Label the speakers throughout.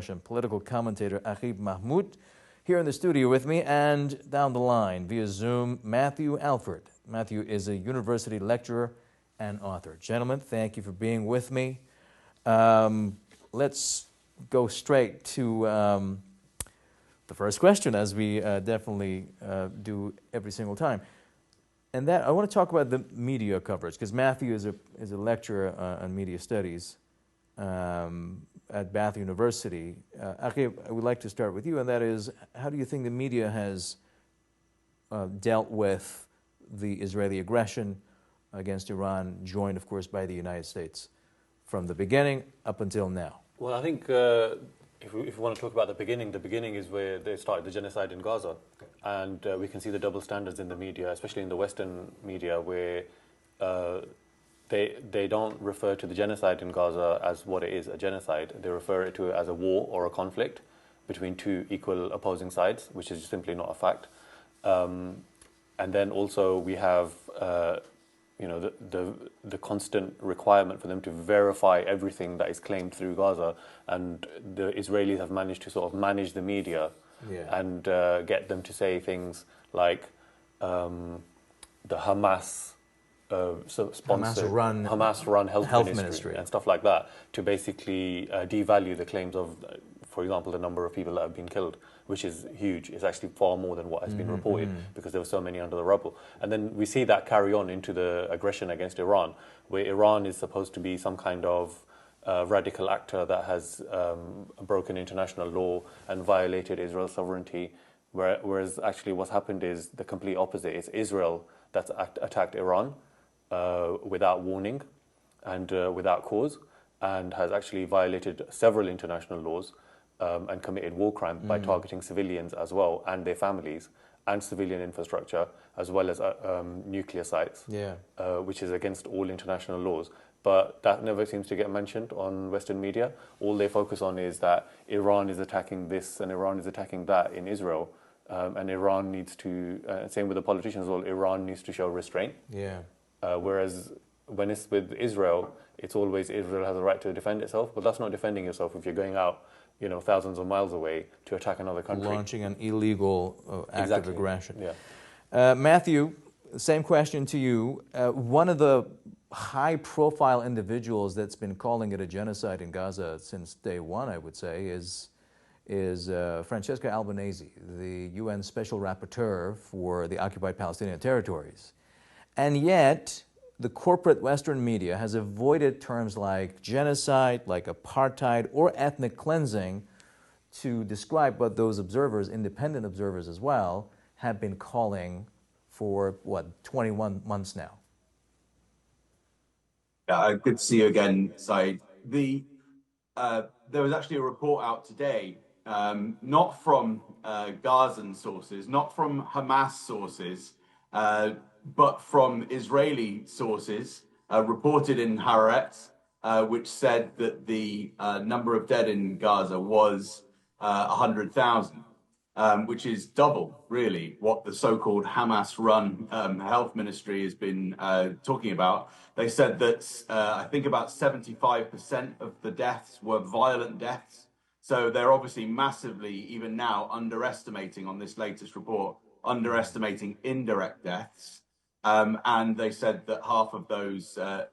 Speaker 1: Political commentator Aqib Mahmoud here in the studio with me, and down the line via Zoom, Matthew Alford. Matthew is a university lecturer and author. Gentlemen, thank you for being with me. Let's go straight to the first question, as we definitely do every single time. And that I want to talk about the media coverage, because Matthew is a lecturer on media studies at Bath University. Aqib, I would like to start with you, and that is, how do you think the media has dealt with the Israeli aggression against Iran, joined, of course, by the United States, from the beginning up until now?
Speaker 2: Well, I think if we want to talk about the beginning is where they started the genocide in Gaza. And we can see the double standards in the media, especially in the Western media, where they don't refer to the genocide in Gaza as what it is, a genocide. They refer to it as a war or a conflict between two equal opposing sides, which is simply not a fact. And then also we have the constant requirement for them to verify everything that is claimed through Gaza, and the Israelis have managed to sort of manage the media and get them to say things like the Hamas Hamas-run health ministry and stuff like that, to basically devalue the claims of, for example, the number of people that have been killed, which is huge. It's actually far more than what has been reported, because there were so many under the rubble. And then we see that carry on into the aggression against Iran, where Iran is supposed to be some kind of radical actor that has broken international law and violated Israel's sovereignty, whereas actually what's happened is the complete opposite. It's Israel that's attacked Iran without warning and without cause, and has actually violated several international laws and committed war crime by targeting civilians as well, and their families, and civilian infrastructure, as well as nuclear sites, which is against all international laws. But that never seems to get mentioned on Western media. All they focus on is that Iran is attacking this and Iran is attacking that in Israel. And Iran needs to, same with the politicians as well, Iran needs to show restraint. Whereas when it's with Israel, it's always Israel has a right to defend itself, but that's not defending yourself if you're going out, thousands of miles away to attack another country.
Speaker 1: Launching an illegal act of aggression. Matthew, same question to you. One of the high-profile individuals that's been calling it a genocide in Gaza since day one, I would say, is Francesca Albanese, the UN Special Rapporteur for the occupied Palestinian territories. And yet, the corporate Western media has avoided terms like genocide, like apartheid, or ethnic cleansing to describe what those observers, independent observers as well, have been calling for, 21 months now.
Speaker 3: Yeah, good to see you again, Saeed. There was actually a report out today, not from Gazan sources, not from Hamas sources, but from Israeli sources, reported in Haaretz, which said that the number of dead in Gaza was 100,000, which is double, really, what the so-called Hamas-run health ministry has been talking about. They said that I think about 75% of the deaths were violent deaths. So they're obviously massively, even now, underestimating, on this latest report, underestimating indirect deaths. And they said that half of those, where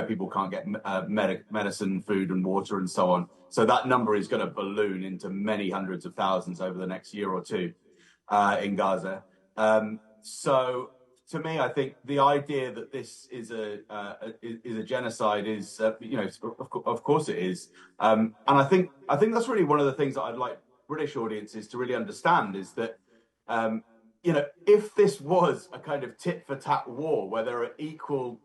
Speaker 3: people can't get medicine, food and water and so on. So that number is going to balloon into many hundreds of thousands over the next year or two in Gaza. So to me, I think the idea that this is a genocide is, of course it is. And I think that's really one of the things that I'd like British audiences to really understand is that, if this was a kind of tit for tat war where there are equal,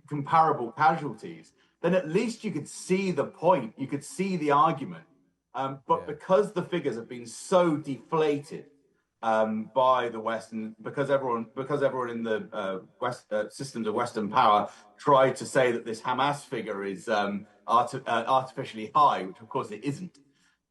Speaker 3: comparable casualties, then at least you could see the point, you could see the argument. But because the figures have been so deflated by the West, and because everyone in the systems of Western power tried to say that this Hamas figure is artificially high, which of course it isn't,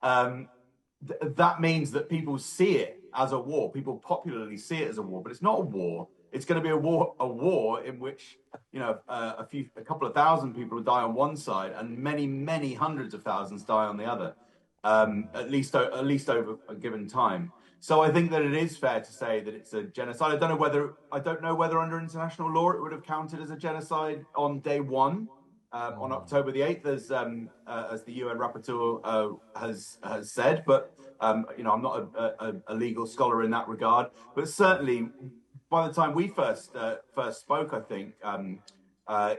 Speaker 3: that means that people see it as a war. People popularly see it as a war, but it's not a war. it's going to be a war in which, you know, a couple of thousand people die on one side and many hundreds of thousands die on the other, at least over a given time. So I think that it is fair to say that it's a genocide. I don't know whether under international law it would have counted as a genocide on day one, on October the 8th, as the UN rapporteur has said. But you know, I'm not a legal scholar in that regard. But certainly, by the time we first spoke, I think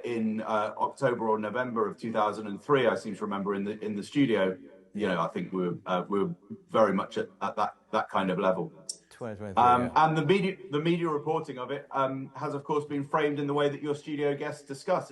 Speaker 3: in October or November of 2003, I seem to remember in the studio. You know, I think we were very much at that kind of level.
Speaker 1: 2023, yeah.
Speaker 3: And the media reporting of it has, of course, been framed in the way that your studio guests discuss.